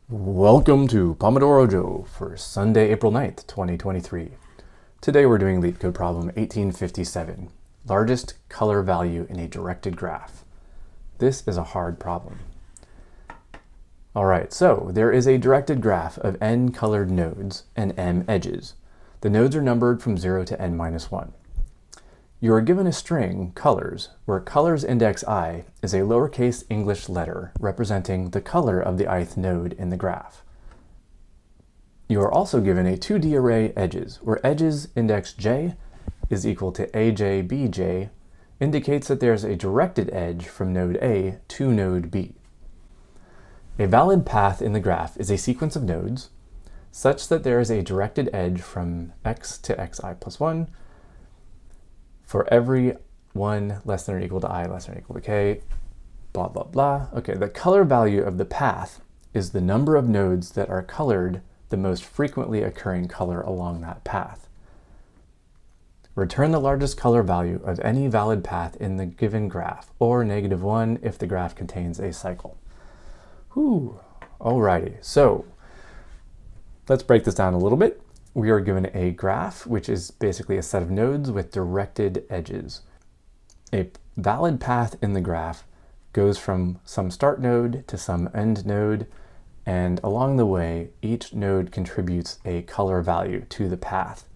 Welcome to Pomodoro Joe for Sunday, April 9th, 2023. Today we're doing LeetCode problem 1857, largest color value in a directed graph. This is a hard problem. Alright, so there is a directed graph of n colored nodes and m edges. The nodes are numbered from 0 to n-1. You are given a string, colors, where colors index I is a lowercase English letter representing the color of the ith node in the graph. You are also given a 2D array edges, where edges index j is equal to aj bj, indicates that there's a directed edge from node A to node B. A valid path in the graph is a sequence of nodes such that there is a directed edge from x to xi plus 1 for every 1 less than or equal to I less than or equal to k, blah, blah, blah. Okay, the color value of the path is the number of nodes that are colored the most frequently occurring color along that path. Return the largest color value of any valid path in the given graph, or -1 if the graph contains a cycle. Whew, alrighty, so let's break this down a little bit. We are given a graph, which is basically a set of nodes with directed edges. A valid path in the graph goes from some start node to some end node, and along the way, each node contributes a color value to the path.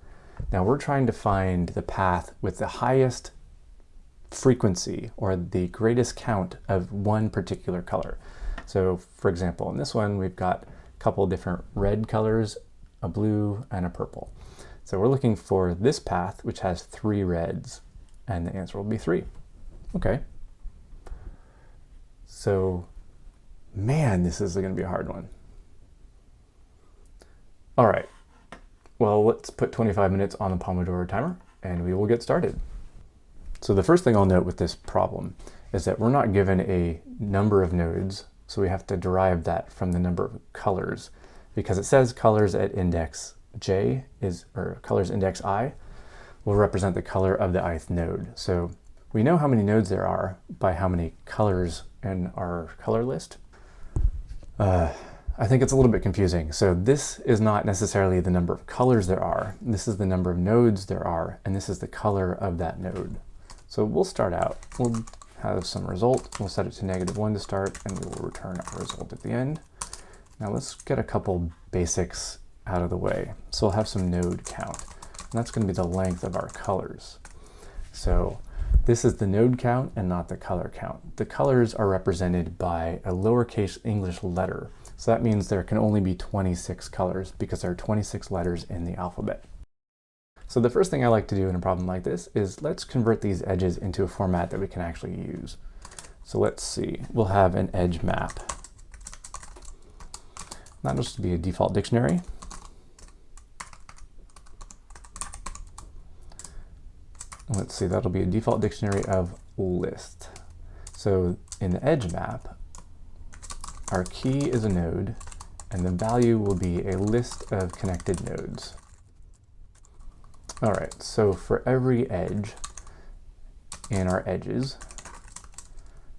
Now we're trying to find the path with the highest frequency, or the greatest count of one particular color. So for example, in this one, we've got a couple different red colors, a blue, and a purple. So we're looking for this path, which has 3 reds, and the answer will be 3. Okay. So, man, this is going to be a hard one. All right. Well, let's put 25 minutes on the Pomodoro timer, and we will get started. So the first thing I'll note with this problem is that we're not given a number of nodes, so we have to derive that from the number of colors, because it says colors at index j or colors index I will represent the color of the ith node. So we know how many nodes there are by how many colors in our color list. I think it's a little bit confusing. So this is not necessarily the number of colors there are. This is the number of nodes there are, and this is the color of that node. So we'll start out. We'll have some result. We'll set it to -1 to start, and we will return our result at the end. Now let's get a couple basics out of the way. So we'll have some node count, and that's going to be the length of our colors. So this is the node count and not the color count. The colors are represented by a lowercase English letter. So that means there can only be 26 colors because there are 26 letters in the alphabet. So the first thing I like to do in a problem like this is let's convert these edges into a format that we can actually use. So let's see, we'll have an edge map. That'll just be a default dictionary. Let's see, that'll be a default dictionary of list. So in the edge map, our key is a node, and the value will be a list of connected nodes. All right, so for every edge in our edges,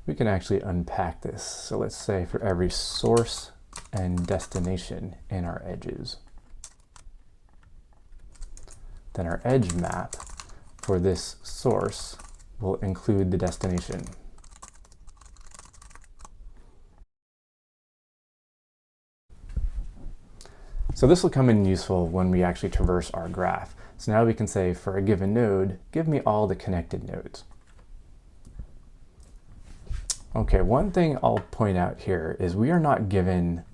we can actually unpack this. So let's say for every source and destination in our edges, then our edge map for this source will include the destination. So this will come in useful when we actually traverse our graph. So now we can say for a given node, give me all the connected nodes. Okay, one thing I'll point out here is we are not given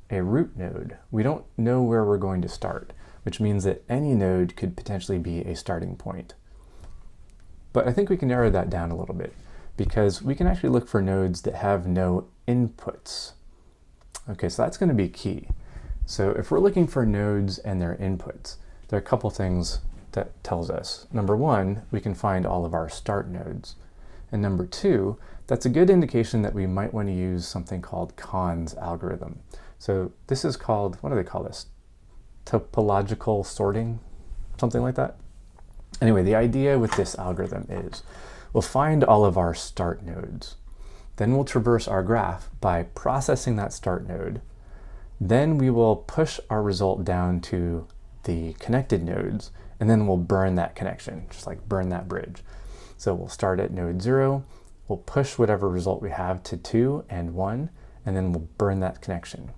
a root node. We don't know where we're going to start, which means that any node could potentially be a starting point. But I think we can narrow that down a little bit because we can actually look for nodes that have no inputs. Okay, so that's going to be key. So if we're looking for nodes and their inputs, there are a couple things that tells us. Number one, we can find all of our start nodes. And number two, that's a good indication that we might want to use something called Kahn's algorithm. So this is called, what do they call this? Topological sorting, something like that. Anyway, the idea with this algorithm is we'll find all of our start nodes. Then we'll traverse our graph by processing that start node, Then we will push our result down to the connected nodes, and then we'll burn that connection, just like burn that bridge. So we'll start at node 0, we'll push whatever result we have to 2 and 1, and then we'll burn that connection.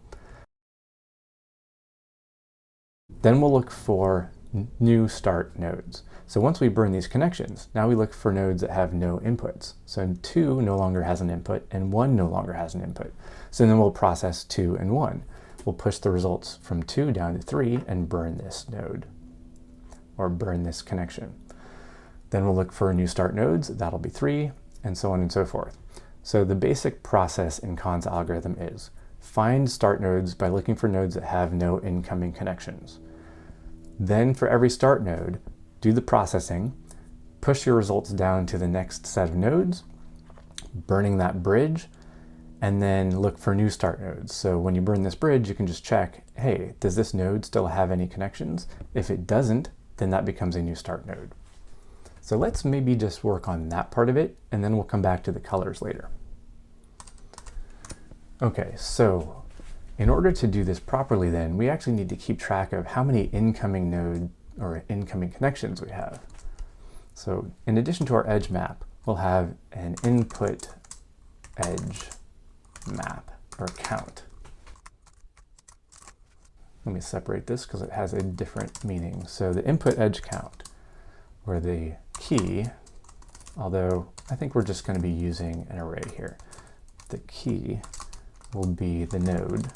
Then we'll look for new start nodes. So once we burn these connections, now we look for nodes that have no inputs. So 2 no longer has an input, and 1 no longer has an input. So then we'll process 2 and 1. We'll push the results from 2 down to 3 and burn this node, or burn this connection. Then we'll look for new start nodes, that'll be 3, and so on and so forth. So the basic process in Kahn's algorithm is find start nodes by looking for nodes that have no incoming connections. Then for every start node, do the processing, push your results down to the next set of nodes, burning that bridge, and then look for new start nodes. So when you burn this bridge, you can just check, hey, does this node still have any connections? If it doesn't, then that becomes a new start node. So let's maybe just work on that part of it, and then we'll come back to the colors later. Okay, so in order to do this properly then, we actually need to keep track of how many incoming node or incoming connections we have. So in addition to our edge map, we'll have an input edge map or count. Let me separate this because it has a different meaning. So the input edge count, where the key, although I think we're just going to be using an array here, the key will be the node,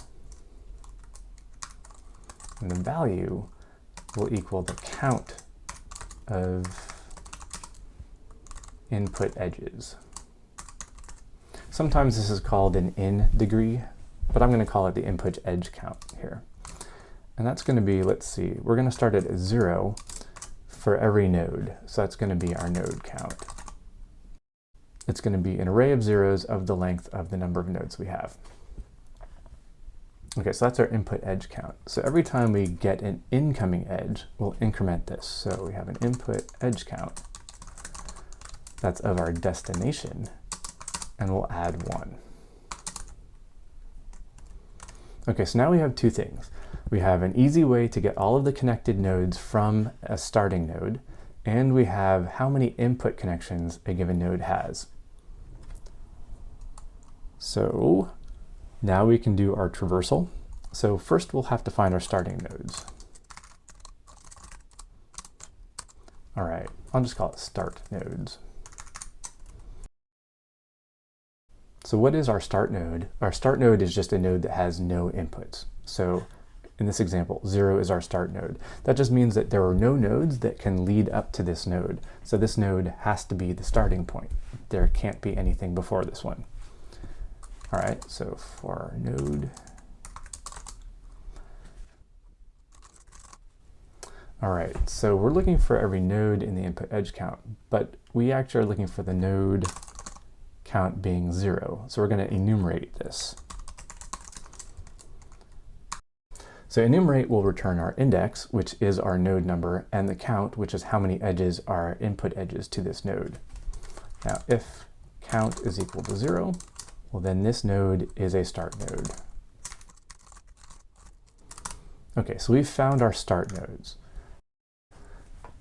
and the value will equal the count of input edges. Sometimes this is called an in degree, but I'm going to call it the input edge count here. And that's going to be, let's see, we're going to start at 0 for every node. So that's going to be our node count. It's going to be an array of zeros of the length of the number of nodes we have. Okay, so that's our input edge count. So every time we get an incoming edge, we'll increment this. So we have an input edge count that's of our destination, and we'll add 1. Okay, so now we have two things. We have an easy way to get all of the connected nodes from a starting node, and we have how many input connections a given node has. So now we can do our traversal. So first we'll have to find our starting nodes. All right, I'll just call it start nodes. So what is our start node? Our start node is just a node that has no inputs. So in this example, 0 is our start node. That just means that there are no nodes that can lead up to this node. So this node has to be the starting point. There can't be anything before this one. All right, so for our node, all right, so we're looking for every node in the input edge count, but we actually are looking for the node count being 0. So we're going to enumerate this. So enumerate will return our index, which is our node number, and the count, which is how many edges are input edges to this node. Now, if count is equal to 0, well, then this node is a start node. Okay, so we've found our start nodes.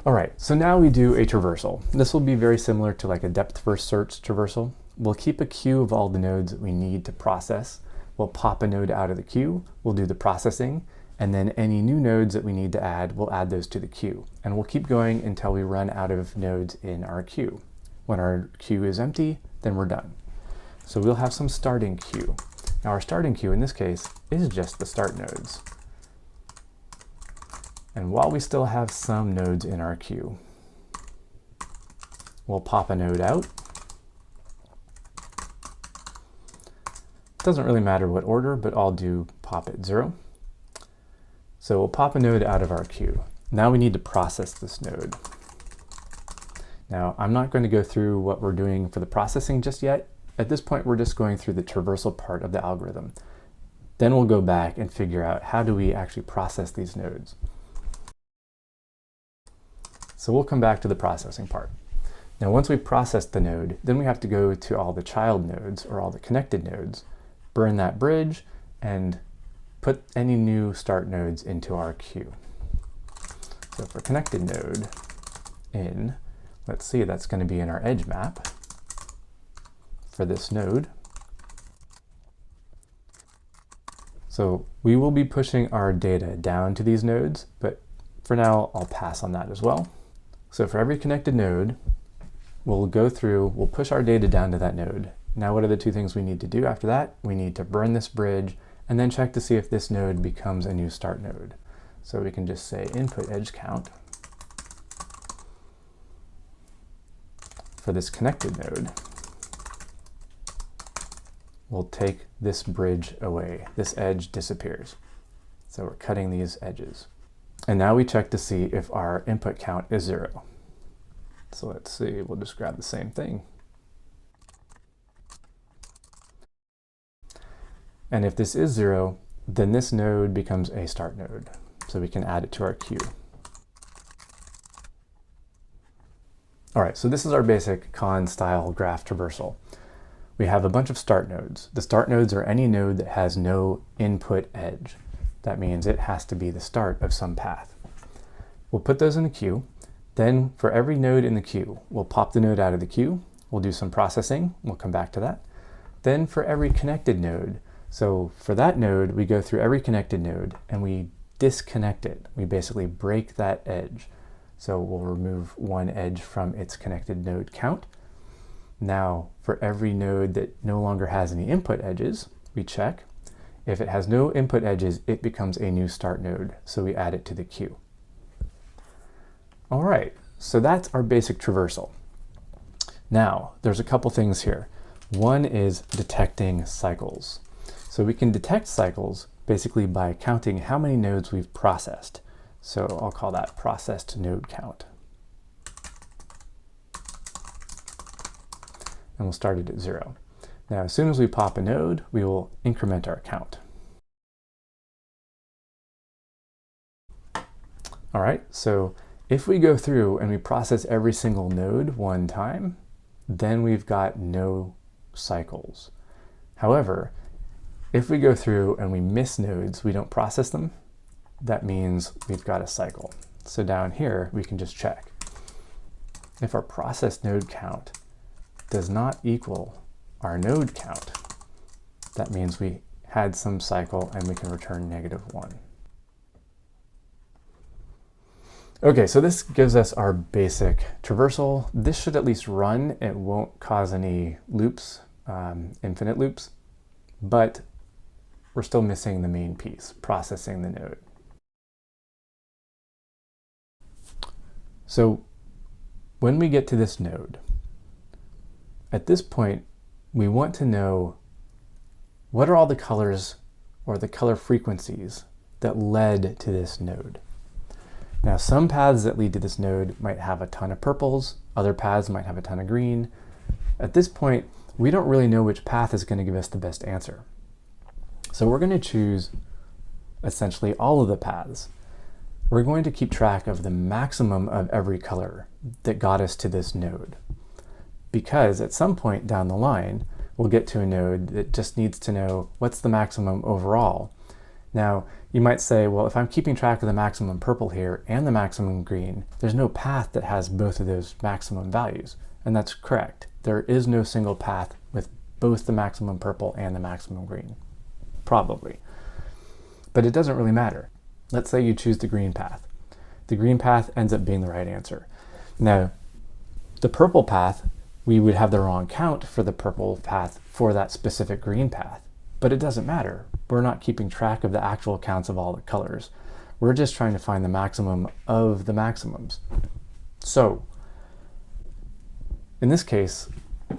All right, so now we do a traversal. This will be very similar to like a depth-first search traversal. We'll keep a queue of all the nodes that we need to process. We'll pop a node out of the queue, we'll do the processing, and then any new nodes that we need to add, we'll add those to the queue. And we'll keep going until we run out of nodes in our queue. When our queue is empty, then we're done. So we'll have some starting queue. Now our starting queue in this case is just the start nodes. And while we still have some nodes in our queue, we'll pop a node out. Doesn't really matter what order, but I'll do pop at 0. So we'll pop a node out of our queue. Now we need to process this node. Now I'm not going to go through what we're doing for the processing just yet. At this point, we're just going through the traversal part of the algorithm. Then we'll go back and figure out how do we actually process these nodes. So we'll come back to the processing part. Now once we've processed the node, then we have to go to all the child nodes or all the connected nodes, burn that bridge, and put any new start nodes into our queue. So for connected node in, let's see, that's going to be in our edge map for this node. So we will be pushing our data down to these nodes, but for now, I'll pass on that as well. So for every connected node, we'll go through, we'll push our data down to that node. Now, what are the two things we need to do after that? We need to burn this bridge and then check to see if this node becomes a new start node. So we can just say input edge count for this connected node. We'll take this bridge away. This edge disappears. So we're cutting these edges. And now we check to see if our input count is 0. So let's see, we'll just grab the same thing. And if this is 0, then this node becomes a start node. So we can add it to our queue. All right, so this is our basic Con style graph traversal. We have a bunch of start nodes. The start nodes are any node that has no input edge. That means it has to be the start of some path. We'll put those in the queue. Then for every node in the queue, we'll pop the node out of the queue. We'll do some processing. We'll come back to that. Then for every connected node, so for that node, we go through every connected node and we disconnect it. We basically break that edge. So we'll remove one edge from its connected node count. Now, for every node that no longer has any input edges, we check. If it has no input edges, it becomes a new start node. So we add it to the queue. All right, so that's our basic traversal. Now, there's a couple things here. One is detecting cycles. So we can detect cycles basically by counting how many nodes we've processed. So I'll call that processed node count. And we'll start it at 0. Now, as soon as we pop a node, we will increment our count. All right, so if we go through and we process every single node one time, then we've got no cycles. However, if we go through and we miss nodes, we don't process them, that means we've got a cycle. So down here, we can just check. If our processed node count does not equal our node count, that means we had some cycle and we can return -1. Okay, so this gives us our basic traversal. This should at least run. It won't cause any loops, infinite loops, but we're still missing the main piece, processing the node. So when we get to this node, at this point, we want to know what are all the colors or the color frequencies that led to this node. Now, some paths that lead to this node might have a ton of purples, other paths might have a ton of green. At this point, we don't really know which path is going to give us the best answer. So we're going to choose essentially all of the paths. We're going to keep track of the maximum of every color that got us to this node. Because at some point down the line, we'll get to a node that just needs to know what's the maximum overall. Now, you might say, well, if I'm keeping track of the maximum purple here and the maximum green, there's no path that has both of those maximum values. And that's correct. There is no single path with both the maximum purple and the maximum green. Probably. But it doesn't really matter. Let's say you choose the green path. The green path ends up being the right answer. Now, the purple path, we would have the wrong count for the purple path for that specific green path. But it doesn't matter. We're not keeping track of the actual counts of all the colors. We're just trying to find the maximum of the maximums. So, in this case,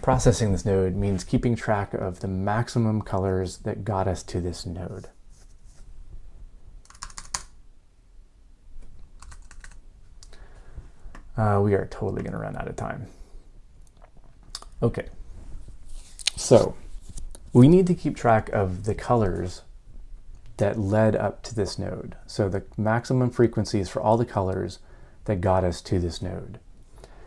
processing this node means keeping track of the maximum colors that got us to this node. We are totally going to run out of time. Okay, so we need to keep track of the colors that led up to this node. So the maximum frequencies for all the colors that got us to this node,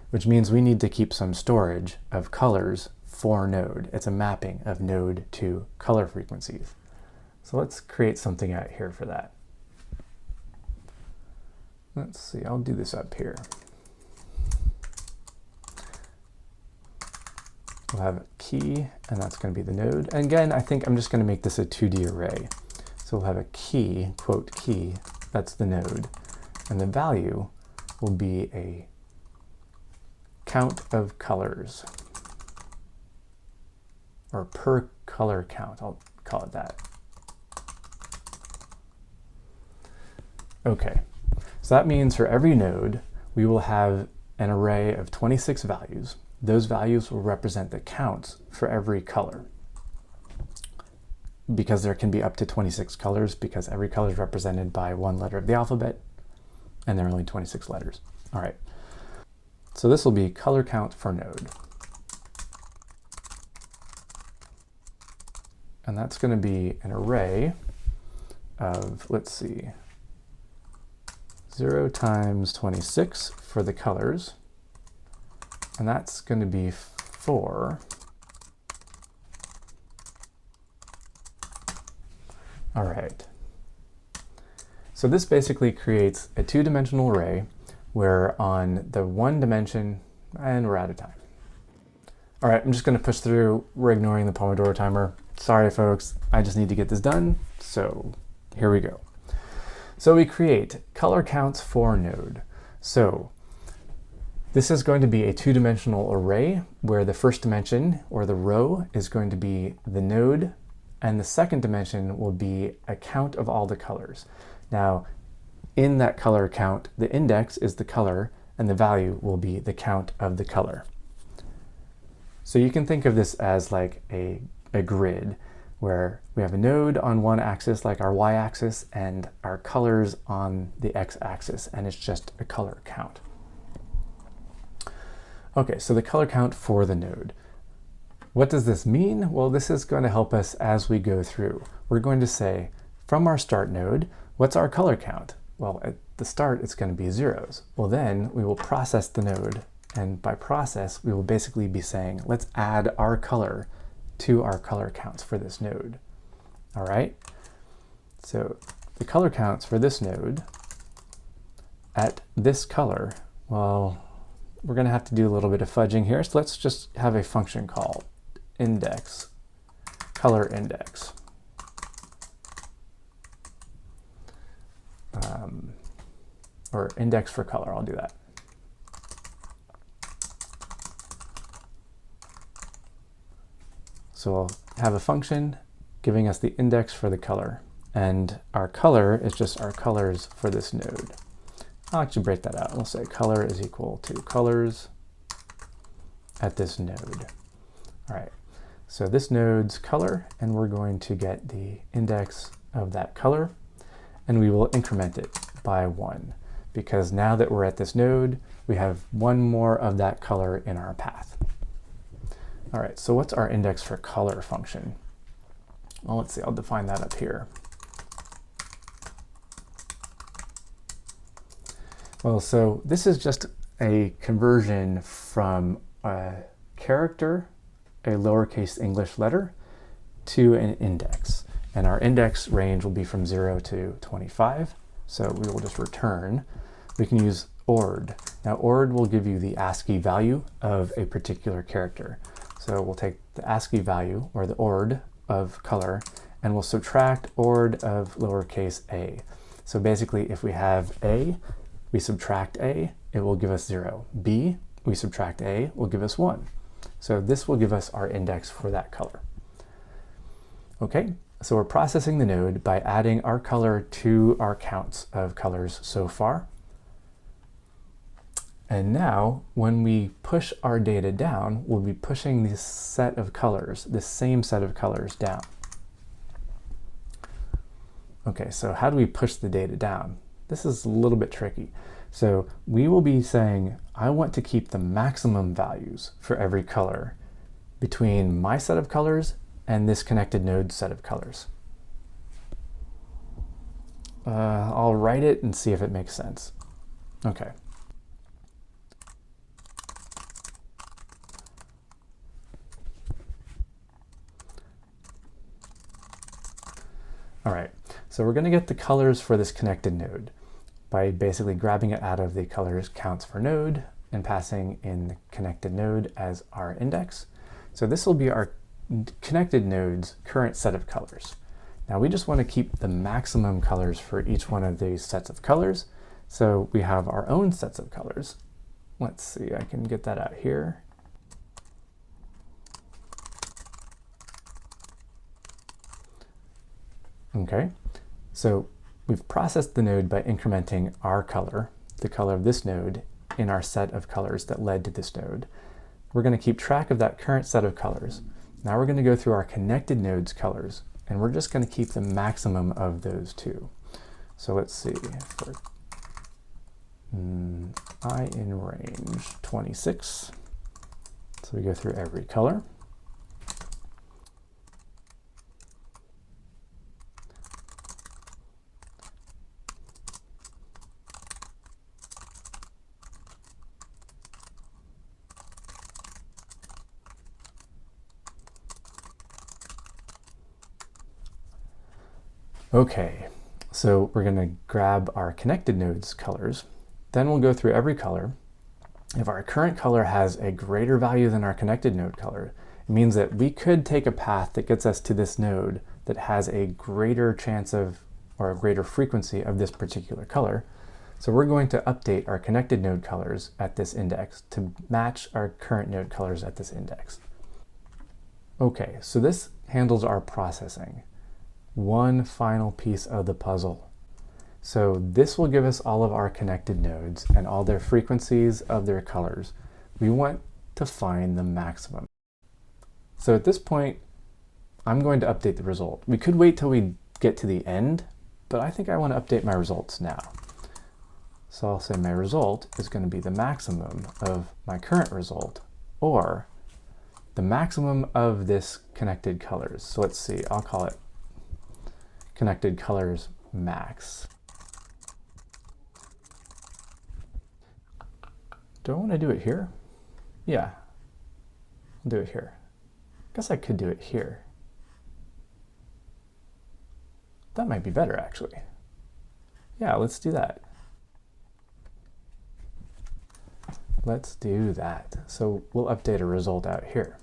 which means we need to keep some storage of colors for node. It's a mapping of node to color frequencies. So let's create something out here for that. Let's see, I'll do this up here. We'll have a key, and that's going to be the node. And again, I think I'm just going to make this a 2D array. So we'll have a key, quote key, that's the node. And the value will be a count of colors, or per color count, I'll call it that. Okay, so that means for every node, we will have an array of 26 values. Those values will represent the counts for every color. Because there can be up to 26 colors, because every color is represented by one letter of the alphabet, and there are only 26 letters. All right, so this will be color count for node. And that's going to be an array of, let's see, 0 times 26 for the colors. And that's going to be 4. All right. So this basically creates a 2-dimensional array where on the 1 dimension, and we're out of time. All right, I'm just going to push through. We're ignoring the Pomodoro timer. Sorry, folks. I just need to get this done. So here we go. So we create color counts for node. So this is going to be a 2-dimensional array where the first dimension, or the row, is going to be the node, and the second dimension will be a count of all the colors. Now, in that color count, the index is the color, and the value will be the count of the color. So you can think of this as like a grid where we have a node on one axis, like our y-axis, and our colors on the x-axis, and it's just a color count. Okay, so the color count for the node. What does this mean? Well, this is going to help us as we go through. We're going to say, from our start node, what's our color count? Well, at the start, it's going to be zeros. Well, then we will process the node. And by process, we will basically be saying, let's add our color to our color counts for this node. All right? So the color counts for this node at this color, well, we're going to have to do a little bit of fudging here. So let's just have a function called index, color index. Or index for color, I'll do that. So we'll have a function giving us the index for the color. And our color is just our colors for this node. I'll actually break that out. We'll say color is equal to colors at this node. All right, so this node's color, and we're going to get the index of that color, and we will increment it by 1, because now that we're at this node, we have one more of that color in our path. All right, so what's our index for color function? Well, let's see, I'll define that up here. Well, so this is just a conversion from a character, a lowercase English letter, to an index. And our index range will be from 0 to 25. So we will just return. We can use ord. Now ord will give you the ASCII value of a particular character. So we'll take the ASCII value, or the ord of color, and we'll subtract ord of lowercase a. So basically, if we have a, we subtract a, it will give us 0. B, we subtract a, will give us 1. So this will give us our index for that color. Okay, so we're processing the node by adding our color to our counts of colors so far. And now, when we push our data down, we'll be pushing this set of colors, this same set of colors down. Okay, so how do we push the data down? This is a little bit tricky. So we will be saying, I want to keep the maximum values for every color between my set of colors and this connected node set of colors. I'll write it and see if it makes sense. Okay. So we're going to get the colors for this connected node by basically grabbing it out of the colors counts for node and passing in the connected node as our index. So this will be our connected node's current set of colors. Now we just want to keep the maximum colors for each one of these sets of colors. So we have our own sets of colors. Let's see, I can get that out here. Okay, so we've processed the node by incrementing our color, the color of this node, in our set of colors that led to this node. We're going to keep track of that current set of colors. Now we're going to go through our connected node's colors, and we're just going to keep the maximum of those two. So let's see, for I in range 26. So we go through every color. Okay, so we're going to grab our connected nodes colors. Then we'll go through every color. If our current color has a greater value than our connected node color, it means that we could take a path that gets us to this node that has a greater chance of, or a greater frequency of this particular color. So we're going to update our connected node colors at this index to match our current node colors at this index. Okay, so this handles our processing. One final piece of the puzzle. So this will give us all of our connected nodes and all their frequencies of their colors. We want to find the maximum. So at this point, I'm going to update the result. We could wait till we get to the end, but I think I want to update my results now. So I'll say my result is going to be the maximum of my current result, or the maximum of this connected colors. So let's see, I'll call it connected colors max. Do I want to do it here? Yeah, I'll do it here. I guess I could do it here. That might be better, actually. Yeah, let's do that. Let's do that. So we'll update a result out here.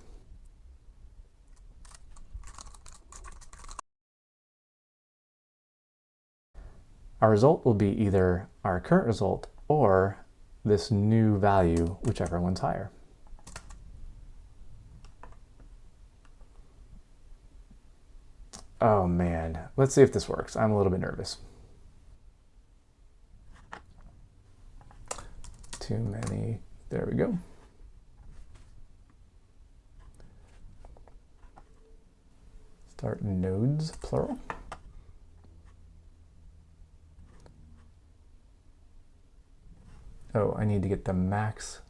Our result will be either our current result or this new value, whichever one's higher. Oh man, let's see if this works. I'm a little bit nervous. Too many, there we go. Start nodes, plural. Oh, I need to get the max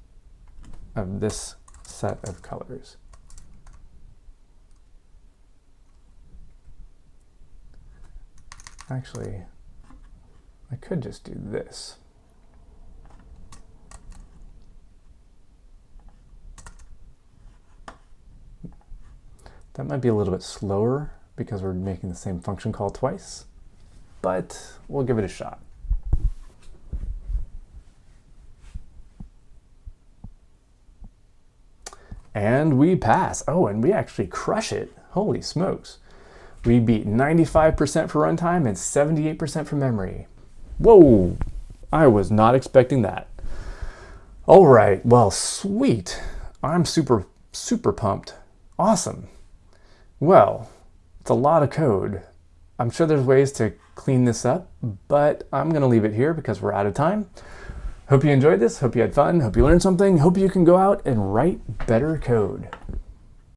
of this set of colors. Actually, I could just do this. That might be a little bit slower because we're making the same function call twice, but we'll give it a shot. And we pass. Oh, and we actually crush it. Holy smokes. We beat 95% for runtime and 78% for memory. Whoa, I was not expecting that. All right, well, sweet. I'm super pumped. Awesome. Well, it's a lot of code. I'm sure there's ways to clean this up, but I'm gonna leave it here because we're out of time. Hope you enjoyed this, hope you had fun, hope you learned something, hope you can go out and write better code.